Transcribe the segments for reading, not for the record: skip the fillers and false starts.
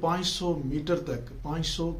500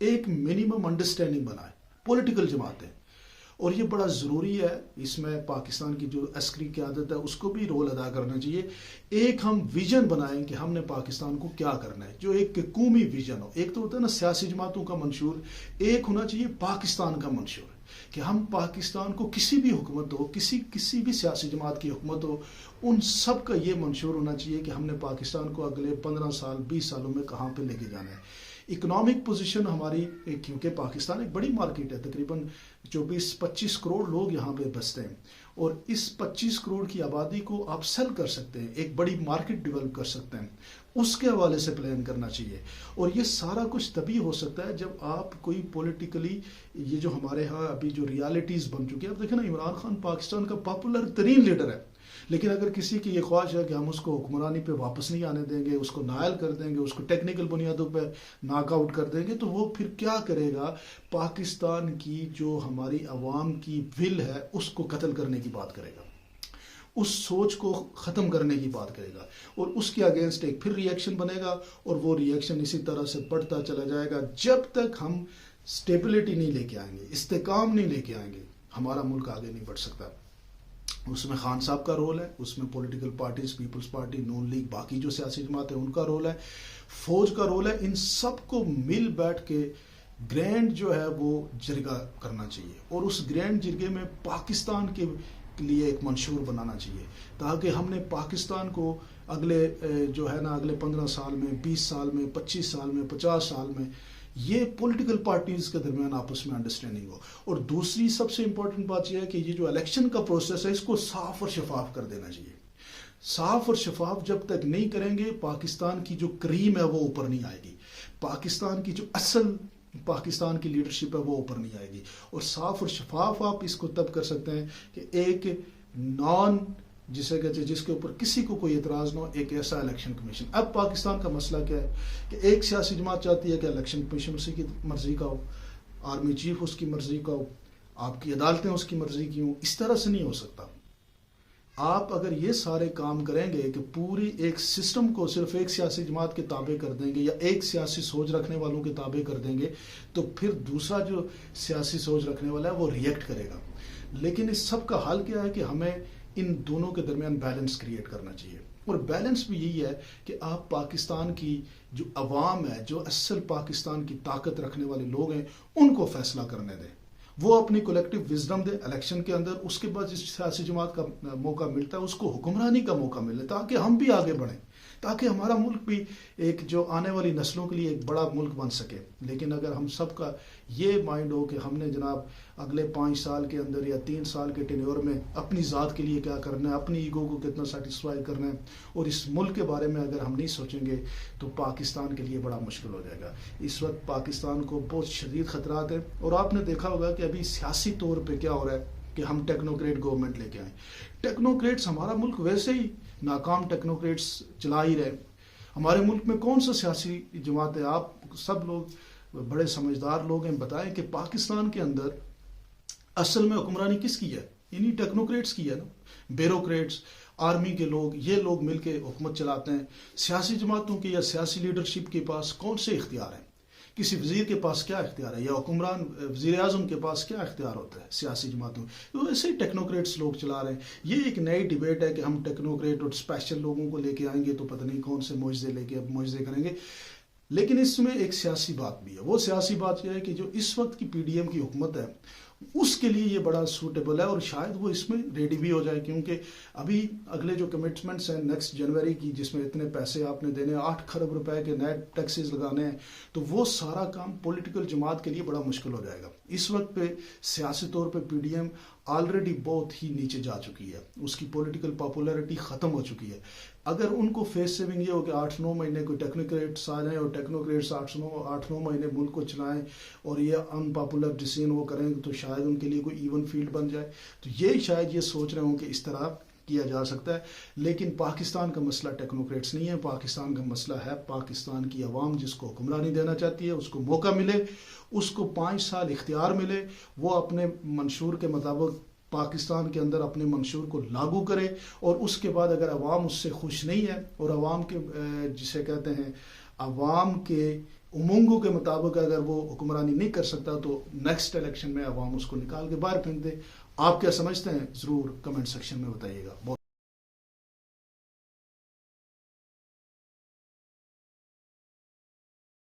ایک minimum understanding بنائے political جماعتیں، اور یہ بڑا ضروری ہے۔ اس میں پاکستان کی جو عسکری قیادت ہے اس کو بھی رول ادا کرنا چاہیے۔ ایک ہم ویژن بنائیں کہ ہم نے پاکستان کو کیا کرنا ہے، جو ایک قومی ویژن ہو۔ ایک تو ہوتا ہے نا سیاسی جماعتوں کا منشور، ایک ہونا چاہیے پاکستان کا منشور، کہ ہم پاکستان کو کسی بھی حکومت ہو، کسی بھی سیاسی جماعت کی حکومت ہو، ان سب کا یہ منشور ہونا چاہیے کہ ہم نے پاکستان کو اگلے 15 سال 20 سالوں میں کہاں پہ لے کے جانا ہے۔ اکنامک پوزیشن ہماری، کیونکہ پاکستان ایک بڑی مارکیٹ ہے، تقریباً 24-25 کروڑ لوگ یہاں پہ بستے ہیں، اور اس 25 کروڑ کی آبادی کو آپ سیل کر سکتے ہیں، ایک بڑی مارکیٹ ڈیولپ کر سکتے ہیں، اس کے حوالے سے پلان کرنا چاہیے۔ اور یہ سارا کچھ تبھی ہو سکتا ہے جب آپ کوئی پولیٹیکلی، یہ جو ہمارے ہاں ابھی جو ریالٹیز بن چکی ہے، آپ دیکھیں نا عمران خان پاکستان کا پاپولر ترین لیڈر ہے، لیکن اگر کسی کی یہ خواہش ہے کہ ہم اس کو حکمرانی پہ واپس نہیں آنے دیں گے، اس کو نائل کر دیں گے، اس کو ٹیکنیکل بنیادوں پہ ناک آؤٹ کر دیں گے، تو وہ پھر کیا کرے گا؟ پاکستان کی جو ہماری عوام کی ول ہے اس کو قتل کرنے کی بات کرے گا، اس سوچ کو ختم کرنے کی بات کرے گا، اور اس کے اگینسٹ ایک پھر ری ایکشن بنے گا، اور وہ ری ایکشن اسی طرح سے بڑھتا چلا جائے گا جب تک ہم سٹیبلٹی نہیں لے کے آئیں گے، استحکام نہیں لے کے آئیں گے، ہمارا ملک آگے نہیں بڑھ سکتا۔ اس میں خان صاحب کا رول ہے، اس میں پولیٹیکل پارٹیز، پیپلز پارٹی، نون لیگ، باقی جو سیاسی جماعت ہے ان کا رول ہے، فوج کا رول ہے، ان سب کو مل بیٹھ کے گرینڈ جو ہے وہ جرگہ کرنا چاہیے، اور اس گرینڈ جرگے میں پاکستان کے لیے ایک منشور بنانا چاہیے، تاکہ ہم نے پاکستان کو اگلے جو ہے نا اگلے 15 سال میں، 20 سال میں، 25 سال میں، 50 سال میں یہ پولیٹیکل پارٹیز کے درمیان آپس میں انڈرسٹینڈنگ ہو۔ اور دوسری سب سے امپورٹنٹ بات یہ ہے کہ یہ جو الیکشن کا پروسیس ہے اس کو صاف اور شفاف کر دینا چاہیے۔ صاف اور شفاف جب تک نہیں کریں گے، پاکستان کی جو کریم ہے وہ اوپر نہیں آئے گی، پاکستان کی جو اصل پاکستان کی لیڈرشپ ہے وہ اوپر نہیں آئے گی۔ اور صاف اور شفاف آپ اس کو تب کر سکتے ہیں کہ ایک نان جسے کہتے ہیں جس کے اوپر کسی کو کوئی اعتراض نہ ہو، ایک ایسا الیکشن کمیشن۔ اب پاکستان کا مسئلہ کیا ہے کہ ایک سیاسی جماعت چاہتی ہے کہ الیکشن کمیشن اسی کی مرضی کا ہو، آرمی چیف اس کی مرضی کا ہو، آپ کی عدالتیں اس کی مرضی کی ہوں۔ اس طرح سے نہیں ہو سکتا۔ آپ اگر یہ سارے کام کریں گے کہ پوری ایک سسٹم کو صرف ایک سیاسی جماعت کے تابع کر دیں گے یا ایک سیاسی سوچ رکھنے والوں کے تابع کر دیں گے، تو پھر دوسرا جو سیاسی سوچ رکھنے والا ہے وہ ریئیکٹ کرے گا۔ لیکن اس سب کا حل کیا ہے کہ ہمیں ان دونوں کے درمیان بیلنس کریٹ کرنا چاہیے، اور بیلنس بھی یہی ہے کہ آپ پاکستان کی جو عوام ہے، جو اصل پاکستان کی طاقت رکھنے والے لوگ ہیں، ان کو فیصلہ کرنے دیں، وہ اپنی کولیکٹیو وزڈم دے الیکشن کے اندر۔ اس کے بعد جس سیاسی جماعت کا موقع ملتا ہے اس کو حکمرانی کا موقع ملے، تاکہ ہم بھی آگے بڑھیں، تاکہ ہمارا ملک بھی ایک جو آنے والی نسلوں کے لیے ایک بڑا ملک بن سکے۔ لیکن اگر ہم سب کا یہ مائنڈ ہو کہ ہم نے جناب اگلے 5 سال کے اندر یا 3 سال کے ٹینیور میں اپنی ذات کے لیے کیا کرنا ہے، اپنی ایگو کو کتنا سیٹسفائی کرنا ہے، اور اس ملک کے بارے میں اگر ہم نہیں سوچیں گے تو پاکستان کے لیے بڑا مشکل ہو جائے گا۔ اس وقت پاکستان کو بہت شدید خطرات ہیں، اور آپ نے دیکھا ہوگا کہ ابھی سیاسی طور پہ کیا ہو رہا ہے کہ ہم ٹیکنوکریٹ گورنمنٹ لے کے آئیں۔ ٹیکنوکریٹس، ہمارا ملک ویسے ہی ناکام ٹیکنوکریٹس چلا ہی رہے۔ ہمارے ملک میں کون سا سیاسی جماعت ہے؟ آپ سب لوگ بڑے سمجھدار لوگ ہیں، بتائیں کہ پاکستان کے اندر اصل میں حکمرانی کس کی ہے؟ انہی ٹیکنوکریٹس کی ہے نا۔ بیوروکریٹس، آرمی کے لوگ، یہ لوگ مل کے حکومت چلاتے ہیں۔ سیاسی جماعتوں کے یا سیاسی لیڈرشپ کے پاس کون سے اختیار ہیں؟ کسی وزیر کے پاس کیا اختیار ہے، یا حکمران وزیر اعظم کے پاس کیا اختیار ہوتا ہے سیاسی جماعتوں؟ تو ایسے ہی ٹیکنوکریٹس لوگ چلا رہے ہیں۔ یہ ایک نئی ڈیبیٹ ہے کہ ہم ٹیکنوکریٹ اور اسپیشل لوگوں کو لے کے آئیں گے تو پتہ نہیں کون سے معجزے لے کے معجزے کریں گے۔ لیکن اس میں ایک سیاسی بات بھی ہے۔ وہ سیاسی بات یہ ہے کہ جو اس وقت کی پی ڈی ایم کی حکومت ہے اس کے لیے یہ بڑا سوٹیبل ہے، اور شاید وہ اس میں ریڈی بھی ہو جائے، کیونکہ ابھی اگلے جو کمٹمنٹس ہیں نیکسٹ جنوری کی، جس میں اتنے پیسے آپ نے دینے، 8 کھرب روپے کے نئے ٹیکسز لگانے ہیں، تو وہ سارا کام پولیٹیکل جماعت کے لیے بڑا مشکل ہو جائے گا۔ اس وقت پہ سیاسی طور پہ پی ڈی ایم آلریڈی بہت ہی نیچے جا چکی ہے، اس کی پولیٹیکل پاپولیرٹی ختم ہو چکی ہے۔ اگر ان کو فیس سیونگ یہ ہو کہ 8-9 مہینے کوئی ٹیکنوکریٹس آ جائیں اور ٹیکنوکریٹس 8-9 مہینے ملک کو چلائیں اور یہ ان پاپولر ڈیسیژن وہ کریں تو شاید ان کے لیے کوئی ایون فیلڈ بن جائے، تو یہ شاید یہ سوچ رہے ہوں کہ اس طرح کیا جا سکتا ہے۔ لیکن پاکستان کا مسئلہ ٹیکنوکریٹس نہیں ہے، پاکستان کا مسئلہ ہے پاکستان کی عوام، جس کو حکمرانی دینا چاہتی ہے، اس کو موقع ملے، اس کو 5 سال اختیار ملے، وہ اپنے منشور کے مطابق پاکستان کے اندر اپنے منشور کو لاگو کرے، اور اس کے بعد اگر عوام اس سے خوش نہیں ہے، اور عوام کے جسے کہتے ہیں عوام کے امنگوں کے مطابق اگر وہ حکمرانی نہیں کر سکتا تو نیکسٹ الیکشن میں عوام اس کو نکال کے باہر پھینک دے. آپ کیا سمجھتے ہیں ضرور کمنٹ سیکشن میں بتائیے گا. بہت